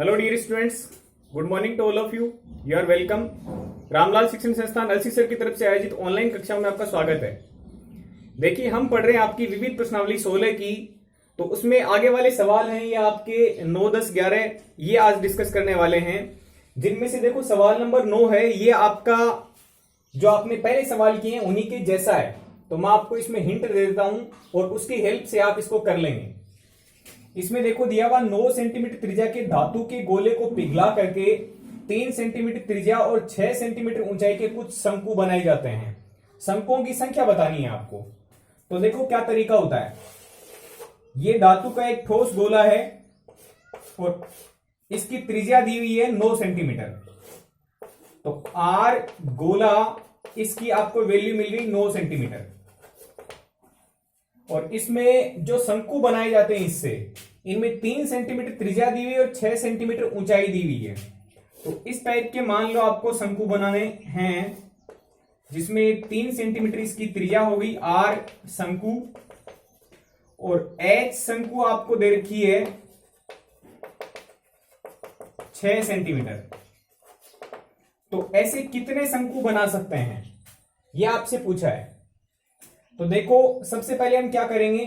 Hello dear students, good morning to all of you. You are welcome. Ramlal Shikshan Sansthan अलसी sir की तरफ से आयोजित ऑनलाइन कक्षाओं में आपका स्वागत है। देखिए, हम पढ़ रहे हैं आपकी विविध प्रश्नावली 16 की, तो उसमें आगे वाले सवाल हैं ये आपके 9, 10, 11 ये आज डिस्कस करने वाले हैं। जिनमें से देखो सवाल नंबर 9 है, ये आपका जो आपने पहले सवाल किए हैं उन्हीं के जैसा है, तो मैं आपको इसमें हिंट दे देता हूं और उसकी हेल्प से आप इसको कर लेंगे। इसमें देखो दिया हुआ 9 सेंटीमीटर त्रिज्या के धातु के गोले को पिघला करके 3 सेंटीमीटर त्रिज्या और 6 सेंटीमीटर ऊंचाई के कुछ शंकु बनाए जाते हैं। शंकुओं की संख्या बतानी है आपको। तो देखो क्या तरीका होता है। ये धातु का एक ठोस गोला है और इसकी त्रिज्या दी हुई है 9 सेंटीमीटर। तो आर गोला, इसकी आपको वैल्यू मिल गई 9 सेंटीमीटर। और इसमें जो शंकु बनाए जाते हैं इससे, इनमें 3 सेंटीमीटर त्रिज्या दी हुई और 6 सेंटीमीटर ऊंचाई दी हुई है। तो इस टाइप के मान लो आपको शंकु बनाने हैं, जिसमें 3 सेंटीमीटर इसकी त्रिज्या हो गई आर शंकु, और एच शंकु आपको दे रखी है 6 सेंटीमीटर। तो ऐसे कितने शंकु बना सकते हैं, यह आपसे पूछा है। तो देखो सबसे पहले हम क्या करेंगे,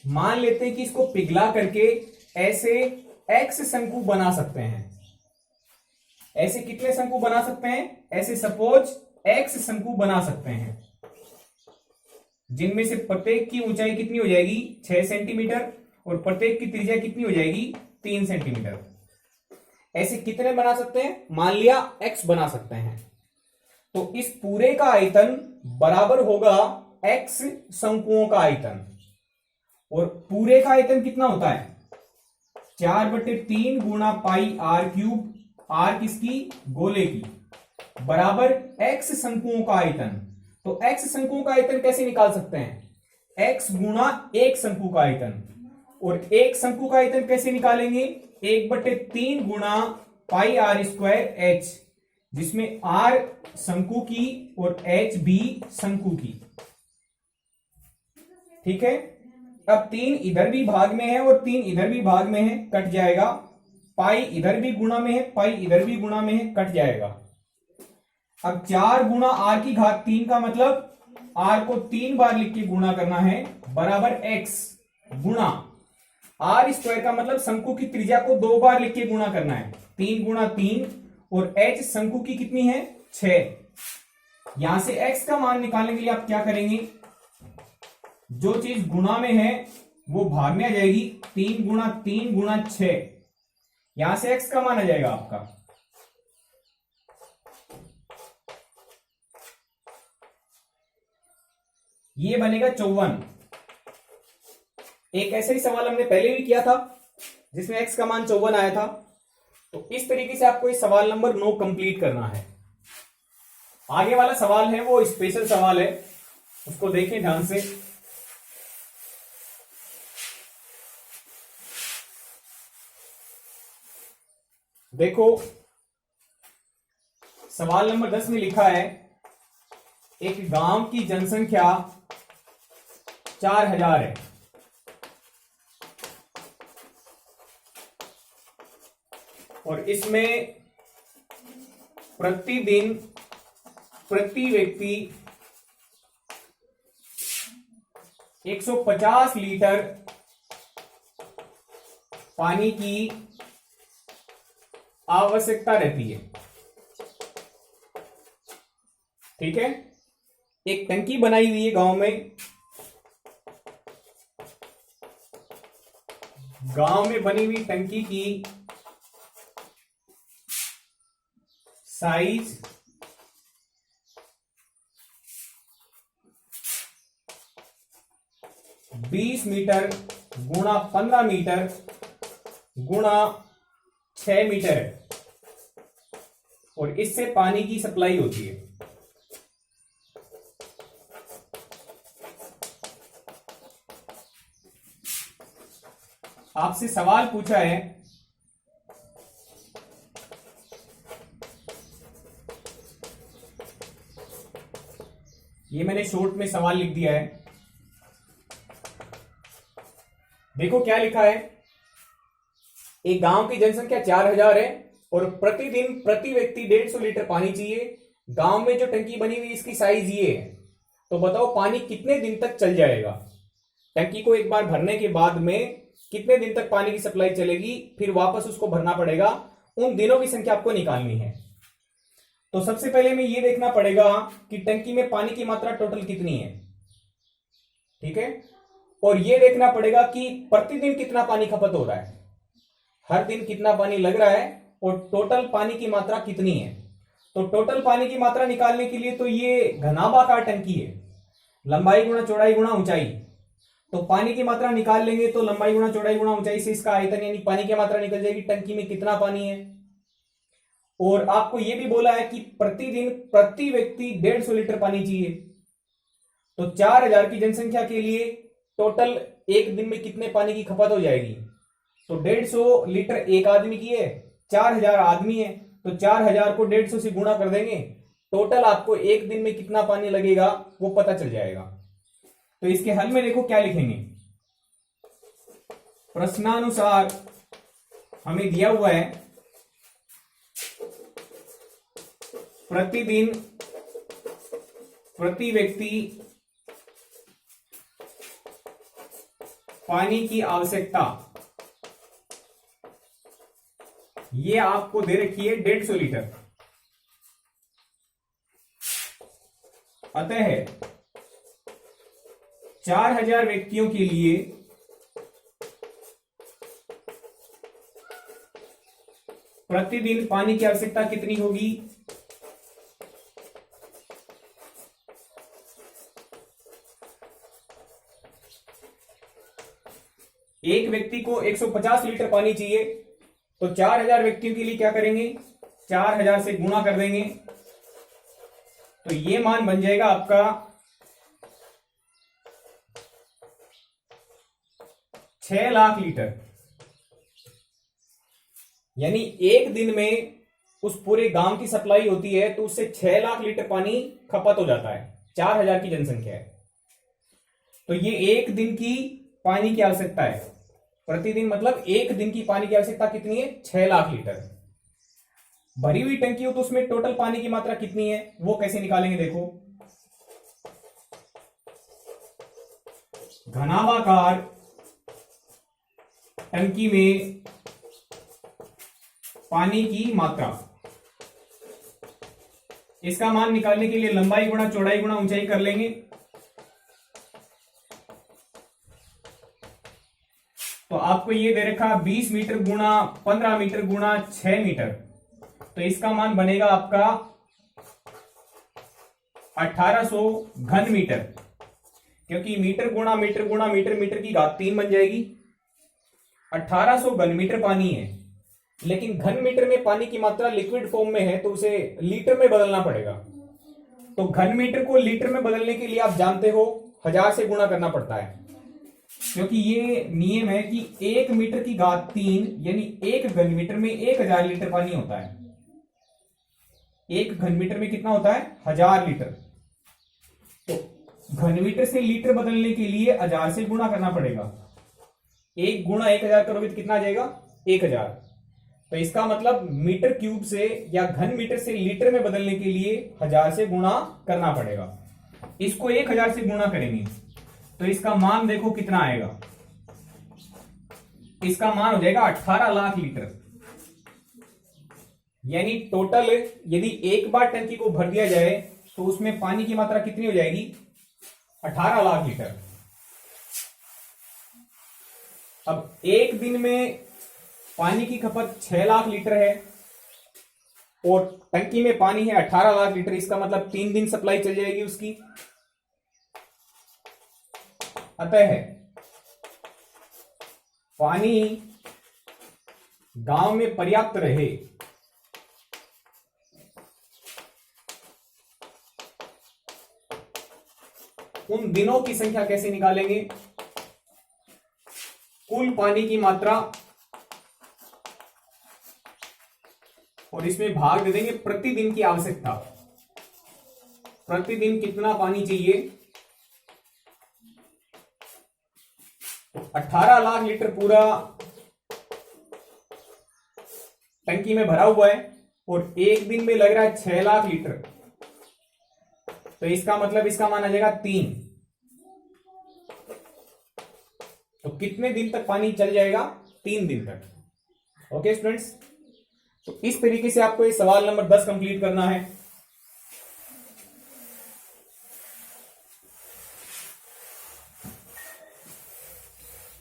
मान लेते हैं कि इसको पिघला करके ऐसे एक्स शंकु बना सकते हैं। ऐसे कितने शंकु बना सकते हैं, ऐसे सपोज एक्स शंकु बना सकते हैं, जिनमें से प्रत्येक की ऊंचाई कितनी हो जाएगी 6 सेंटीमीटर और प्रत्येक की त्रिज्या कितनी हो जाएगी 3 सेंटीमीटर। ऐसे कितने बना सकते हैं, मान लिया एक्स बना सकते हैं। तो इस पूरे का आयतन बराबर होगा एक्स शंकुओं का आयतन। और पूरे का आयतन कितना होता है 4/3 गुणा पाई आर क्यूब, आर किसकी, गोले की, बराबर एक्स शंकुओं का आयतन। तो एक्स शंकुओं का आयतन कैसे निकाल सकते हैं, एक्स गुणा एक शंकु का आयतन। और एक शंकु का आयतन कैसे निकालेंगे, 1/3 गुणा पाई आर स्क्वायर एच, जिसमें आर शंकु की और एच भी शंकु की। ठीक है। अब 3 इधर भी भाग में है और 3 इधर भी भाग में है, कट जाएगा। पाई इधर भी गुणा में है, पाई इधर भी गुणा में है, कट जाएगा। अब 4 गुणा आर की घात 3 का मतलब आर को 3 बार लिख के गुणा करना है, बराबर एक्स गुणा आर स्क्वायर का मतलब शंकु की त्रिज्या को 2 बार लिख के गुणा करना है, 3 गुणा 3, और एच शंकु की कितनी है 6। यहां से एक्स का मान निकालने के लिए आप क्या करेंगे, जो चीज गुणा में है वो भाग में आ जाएगी, 3 गुणा 3 गुणा 6, यहां से एक्स का मान आ जाएगा आपका। ये बनेगा 54। एक ऐसा ही सवाल हमने पहले भी किया था जिसमें एक्स का मान 54 आया था। तो इस तरीके से आपको इस सवाल नंबर 9 कंप्लीट करना है। आगे वाला सवाल है वो स्पेशल सवाल है, उसको देखें ध्यान से। देखो सवाल नंबर 10 में लिखा है, एक गांव की जनसंख्या 4000 है। और इसमें प्रतिदिन प्रति व्यक्ति 150 लीटर पानी की आवश्यकता रहती है। ठीक है। एक टंकी बनाई हुई है गांव में। गांव में बनी हुई टंकी की साइज 20 मीटर गुणा 15 मीटर गुणा 6 मीटर है, और इससे पानी की सप्लाई होती है। आपसे सवाल पूछा है, ये मैंने शॉर्ट में सवाल लिख दिया है। देखो क्या लिखा है, एक गांव की जनसंख्या 4000 है और प्रतिदिन प्रति व्यक्ति 150 लीटर पानी चाहिए। गांव में जो टंकी बनी हुई इसकी साइज ये है, तो बताओ पानी कितने दिन तक चल जाएगा। टंकी को एक बार भरने के बाद में कितने दिन तक पानी की सप्लाई चलेगी, फिर वापस उसको भरना पड़ेगा, उन दिनों की संख्या आपको निकालनी है। तो सबसे पहले हमें यह देखना पड़ेगा कि टंकी में पानी की मात्रा टोटल कितनी है, ठीक है। और यह देखना पड़ेगा कि प्रतिदिन कितना पानी खपत हो रहा है, हर दिन कितना पानी लग रहा है और टोटल पानी की मात्रा कितनी है। तो टोटल पानी की मात्रा निकालने के लिए तो ये घनाभाकार टंकी है, लंबाई गुणा चौड़ाई गुणा ऊंचाई। तो पानी की मात्रा निकाल लेंगे तो लंबाई गुणा चौड़ाई गुणा ऊंचाई से इसका आयतन यानी पानी की मात्रा निकल जाएगी, टंकी में कितना पानी है। और आपको यह भी बोला है कि प्रतिदिन प्रति व्यक्ति 150 लीटर पानी चाहिए। तो 4000 की जनसंख्या के लिए टोटल एक दिन में कितने पानी की खपत हो जाएगी। तो 150 लीटर एक आदमी की है, 4000 आदमी है, तो 4000 को 150 से गुणा कर देंगे, टोटल आपको एक दिन में कितना पानी लगेगा वो पता चल जाएगा। तो इसके हल में देखो क्या लिखेंगे। प्रश्नानुसार हमें दिया हुआ है प्रतिदिन प्रति व्यक्ति पानी की आवश्यकता, ये आपको दे रखी है 150 लीटर। अतः 4000 व्यक्तियों के लिए प्रतिदिन पानी की आवश्यकता कितनी होगी। एक व्यक्ति को 150 लीटर पानी चाहिए, तो 4000 व्यक्तियों के लिए क्या करेंगे, 4000 से गुणा कर देंगे, तो ये मान बन जाएगा आपका 6 लाख लीटर। यानी एक दिन में उस पूरे गांव की सप्लाई होती है तो उससे 6 लाख लीटर पानी खपत हो जाता है। 4000 की जनसंख्या है तो ये एक दिन की पानी की आवश्यकता है। प्रतिदिन मतलब एक दिन की पानी की आवश्यकता कितनी है, 6 लाख लीटर। भरी हुई टंकी हो तो उसमें टोटल पानी की मात्रा कितनी है वो कैसे निकालेंगे। देखो, घनाभाकार टंकी में पानी की मात्रा, इसका मान निकालने के लिए लंबाई गुणा चौड़ाई गुणा ऊंचाई कर लेंगे। तो आपको ये दे रखा 20 मीटर गुणा 15 मीटर गुणा 6 मीटर, तो इसका मान बनेगा आपका 1800 घन मीटर, क्योंकि मीटर गुणा मीटर गुणा मीटर, मीटर की घात 3 बन जाएगी। 1800 घन मीटर पानी है, लेकिन घन मीटर में पानी की मात्रा लिक्विड फॉर्म में है तो उसे लीटर में बदलना पड़ेगा। तो घन मीटर को लीटर में बदलने के लिए आप जानते हो 1000 से गुणा करना पड़ता है, क्योंकि ये नियम है कि 1 मीटर की घात 3 यानी 1 घन मीटर में 1000 लीटर पानी होता है। 1 घन मीटर में कितना होता है, 1000 लीटर। तो घन मीटर से लीटर बदलने के लिए 1000 से गुणा करना पड़ेगा। 1 गुणा 1000 करोगे तो कितना आ जाएगा, 1000। तो इसका मतलब मीटर क्यूब से या घन मीटर से लीटर में बदलने के लिए 1000 से गुणा करना पड़ेगा। इसको 1000 से गुणा करेंगे तो इसका मान देखो कितना आएगा, इसका मान हो जाएगा 18 लाख लीटर। यानी टोटल यदि एक बार टंकी को भर दिया जाए तो उसमें पानी की मात्रा कितनी हो जाएगी, 18 लाख लीटर। अब एक दिन में पानी की खपत 6 लाख लीटर है और टंकी में पानी है 18 लाख लीटर, इसका मतलब 3 दिन सप्लाई चल जाएगी उसकी। अतः पानी गांव में पर्याप्त रहे उन दिनों की संख्या कैसे निकालेंगे, कुल पानी की मात्रा और इसमें भाग दे देंगे प्रतिदिन की आवश्यकता। प्रतिदिन कितना पानी चाहिए, 18 लाख लीटर पूरा टंकी में भरा हुआ है और एक दिन में लग रहा है 6 लाख लीटर, तो इसका मतलब इसका मान आ जाएगा 3। तो कितने दिन तक पानी चल जाएगा? 3 दिन तक। ओके स्टूडेंट्स, तो इस तरीके से आपको ये सवाल नंबर 10 कंप्लीट करना है।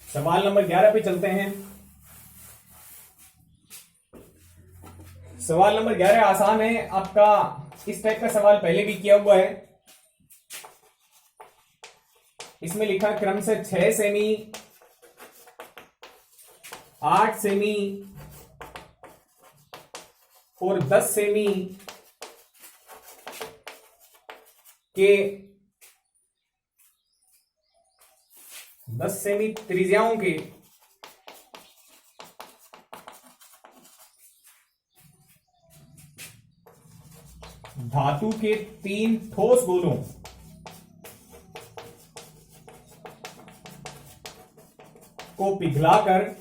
सवाल नंबर 11 पे चलते हैं। सवाल नंबर 11 आसान है आपका, इस टाइप का सवाल पहले भी किया हुआ है। इसमें लिखा क्रम से 6 सेमी, 8 सेमी और 10 सेमी के 10 सेमी त्रिज्याओं के धातु के 3 ठोस गोलों को पिघलाकर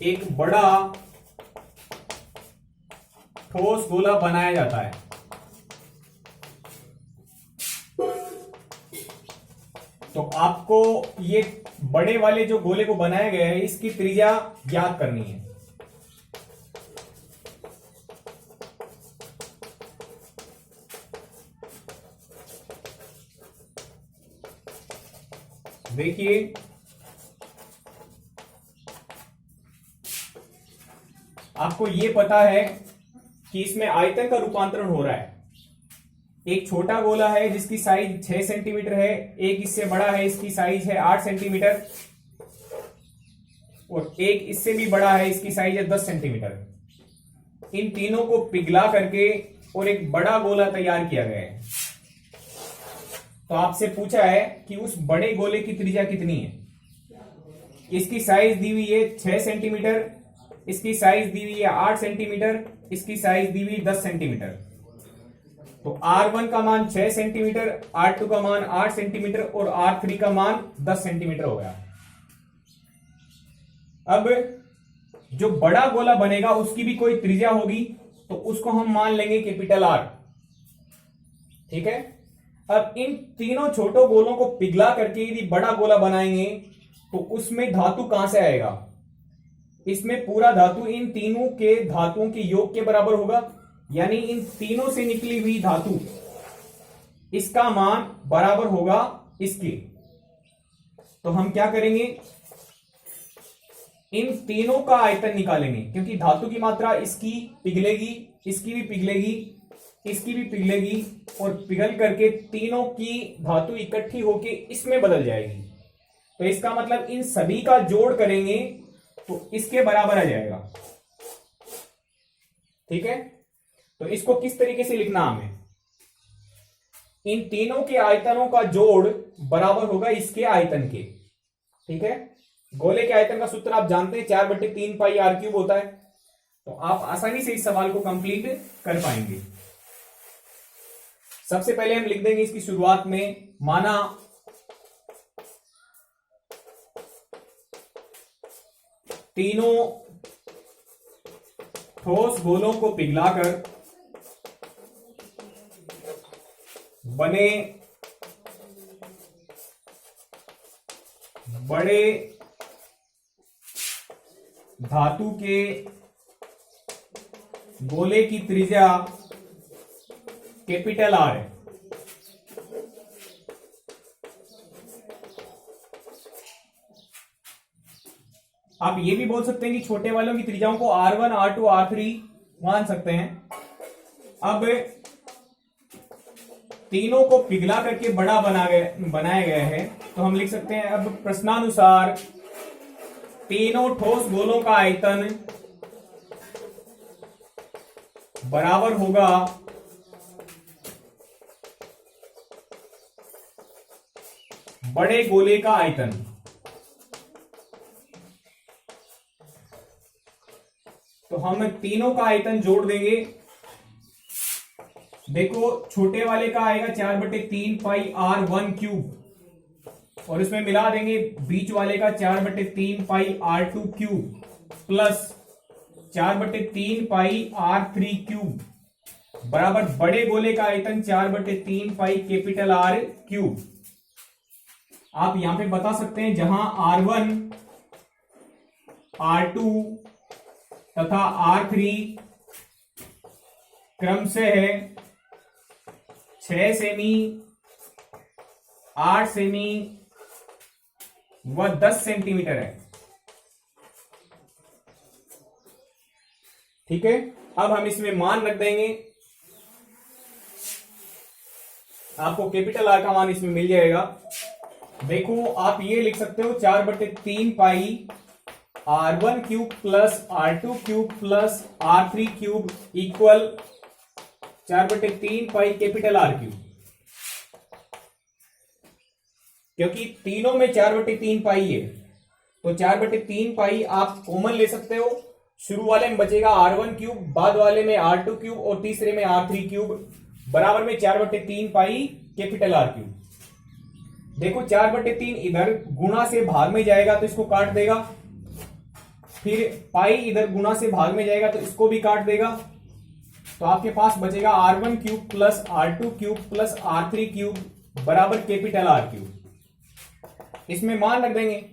एक बड़ा ठोस गोला बनाया जाता है। तो आपको ये बड़े वाले जो गोले को बनाया गया है इसकी त्रिज्या ज्ञात करनी है। देखिए आपको ये पता है कि इसमें आयतन का रूपांतरण हो रहा है। एक छोटा गोला है जिसकी साइज 6 सेंटीमीटर है, एक इससे बड़ा है, इसकी साइज है 8 सेंटीमीटर, और एक इससे भी बड़ा है, इसकी साइज है 10 सेंटीमीटर। इन तीनों को पिघला करके और एक बड़ा गोला तैयार किया गया है। तो आपसे पूछा है कि उस बड़े गोले की त्रिज्या कितनी है। इसकी साइज दी हुई है 6 सेंटीमीटर, इसकी साइज दी हुई है 8 सेंटीमीटर, इसकी साइज दी हुई 10 सेंटीमीटर। तो R1 का मान 6 सेंटीमीटर, R2 का मान 8 सेंटीमीटर और R3 का मान 10 सेंटीमीटर हो गया। अब जो बड़ा गोला बनेगा उसकी भी कोई त्रिज्या होगी, तो उसको हम मान लेंगे कैपिटल R। ठीक है। अब इन तीनों छोटों गोलों को पिघला करके यदि बड़ा गोला बनाएंगे तो उसमें धातु कहां से आएगा? इसमें पूरा धातु इन तीनों के धातुओं के योग के बराबर होगा, यानी इन तीनों से निकली हुई धातु इसका मान बराबर होगा इसके। तो हम क्या करेंगे, इन तीनों का आयतन निकालेंगे, क्योंकि धातु की मात्रा इसकी पिघलेगी, इसकी भी पिघलेगी, इसकी भी पिघलेगी, और पिघल करके तीनों की धातु इकट्ठी होके इसमें बदल जाएगी। तो इसका मतलब इन सभी का जोड़ करेंगे तो इसके बराबर आ जाएगा। ठीक है। तो इसको किस तरीके से लिखना हमें, इन तीनों के आयतनों का जोड़ बराबर होगा इसके आयतन के। ठीक है। गोले के आयतन का सूत्र आप जानते हैं, 4/3 पाई r³ होता है। तो आप आसानी से इस सवाल को कंप्लीट कर पाएंगे। सबसे पहले हम लिख देंगे इसकी शुरुआत में, माना तीनों ठोस गोलों को पिघलाकर बने बड़े धातु के गोले की त्रिज्या कैपिटल R है। आप ये भी बोल सकते हैं कि छोटे वालों की त्रिज्याओं को R1, R2, R3 मान सकते हैं। अब तीनों को पिघला करके बड़ा बनाया गया है, तो हम लिख सकते हैं, अब प्रश्नानुसार तीनों ठोस गोलों का आयतन बराबर होगा बड़े गोले का आयतन। तो हम तीनों का आयतन जोड़ देंगे। देखो छोटे वाले का आएगा 4/3 पाई r1³ और इसमें मिला देंगे बीच वाले का 4/3 पाई r2 क्यूब प्लस 4/3 पाई r3 क्यूब बराबर बड़े गोले का आयतन 4/3 पाई कैपिटल R क्यूब। आप यहां पे बता सकते हैं जहां R1, R2 तथा R3 क्रम से है 6 सेमी, 8 सेमी व 10 सेंटीमीटर है। ठीक है, अब हम इसमें मान रख देंगे, आपको कैपिटल आर का मान इसमें मिल जाएगा। देखो आप ये लिख सकते हो 4/3 पाई R1 cube plus R2 cube plus R3 cube equal 4/3 pi capital R cube, क्योंकि तीनों में 4/3 पाई है तो 4/3 पाई आप कॉमन ले सकते हो। शुरू वाले में बचेगा R1 क्यूब, बाद वाले में R2 क्यूब और तीसरे में R3 क्यूब बराबर में 4/3 पाई कैपिटल R क्यूब। देखो 4/3 इधर गुणा से भाग में जाएगा तो इसको काट देगा, फिर पाई इधर गुणा से भाग में जाएगा तो इसको भी काट देगा, तो आपके पास बचेगा R1 cube plus R2 cube plus R3 cube बराबर कैपिटल R क्यूब। इसमें मान रख देंगे,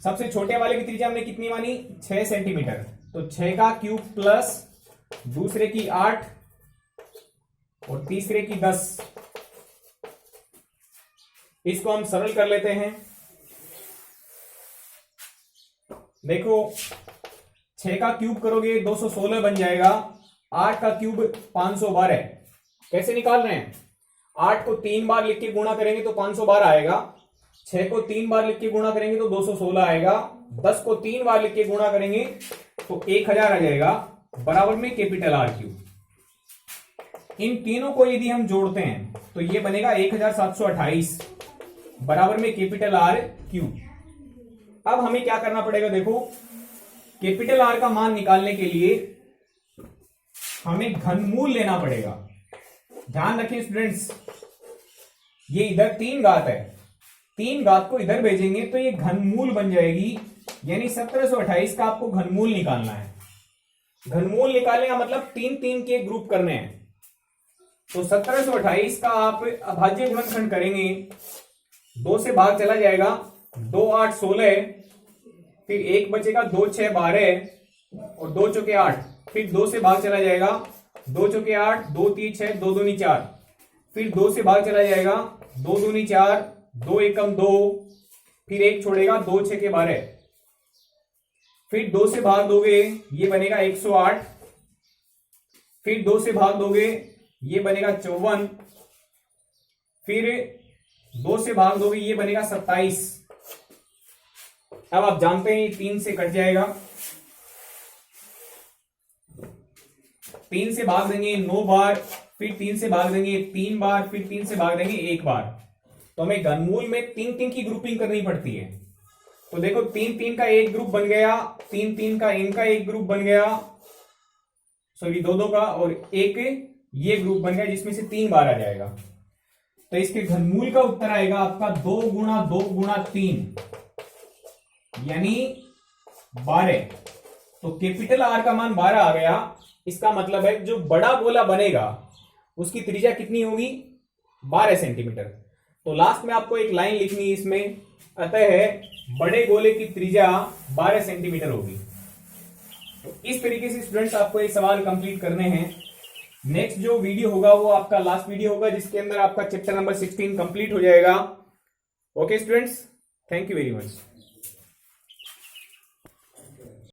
सबसे छोटे वाले की त्रिज्या हमने कितनी मानी 6 सेंटीमीटर, तो 6 का क्यूब प्लस दूसरे की 8 और तीसरे की 10। इसको हम सरल कर लेते हैं। देखो 6 का क्यूब करोगे 216 बन जाएगा, 8 का क्यूब 512। कैसे निकाल रहे हैं, 8 को 3 बार लिख के गुणा करेंगे तो 512 आएगा, 6 को 3 बार लिख के गुणा करेंगे तो 216 आएगा, 10 को 3 बार लिख के गुणा करेंगे तो 1000 आ जाएगा बराबर में कैपिटल R क्यूब। इन तीनों को यदि हम जोड़ते हैं तो ये बनेगा 1728 बराबर में कैपिटल R क्यूब। अब हमें क्या करना पड़ेगा, देखो कैपिटल R का मान निकालने के लिए हमें घनमूल लेना पड़ेगा। ध्यान रखें स्टूडेंट्स, ये इधर 3 घात है, 3 घात को इधर भेजेंगे तो ये घनमूल बन जाएगी, यानी 1728 का आपको घनमूल निकालना है। घनमूल निकालने का मतलब 3-3 के ग्रुप करने हैं, तो 1728 का आप अभाज्य गुणनखंड करेंगे, 2 से भाग चला जाएगा, 2 8 16, फिर 1 बचेगा, 2 6 12 और 2 चौके 8, फिर 2 से भाग चला जाएगा, 2 चौके 8, 2 3 6, 2 दूनी 4, फिर 2 से भाग चला जाएगा, 2 दूनी 4, 2 एकम 2, फिर 1 छोड़ेगा, 2 6 के 12, फिर 2 से भाग दोगे ये बनेगा 108, फिर 2 से भाग दोगे ये बनेगा 54, फिर 2 से भाग दोगे ये बनेगा 27। अब आप जानते हैं 3 से कट जाएगा, 3 से भाग देंगे 9 बार, फिर 3 से भाग देंगे 3 बार, फिर 3 से भाग देंगे 1 बार। तो हमें घनमूल में 3-3 की ग्रुपिंग करनी पड़ती है। तो देखो 3-3 का एक ग्रुप बन गया, 3-3 का इनका एक ग्रुप बन गया, सॉरी 2-2 का, और एक ये ग्रुप बन गया जिसमें से 3 बार आ जाएगा। तो इसके घनमूल का उत्तर आएगा आपका 2 गुणा 2 गुणा 3 यानी 12। तो कैपिटल R का मान 12 आ गया। इसका मतलब है जो बड़ा गोला बनेगा उसकी त्रिज्या कितनी होगी 12 सेंटीमीटर। तो लास्ट में आपको एक लाइन लिखनी है इसमें, अतः है बड़े गोले की त्रिज्या 12 सेंटीमीटर होगी। तो इस तरीके से स्टूडेंट्स आपको ये सवाल कंप्लीट करने हैं। नेक्स्ट जो वीडियो होगा वो आपका लास्ट वीडियो होगा जिसके अंदर आपका चैप्टर नंबर 16 कंप्लीट हो जाएगा। Okay students, thank you very much.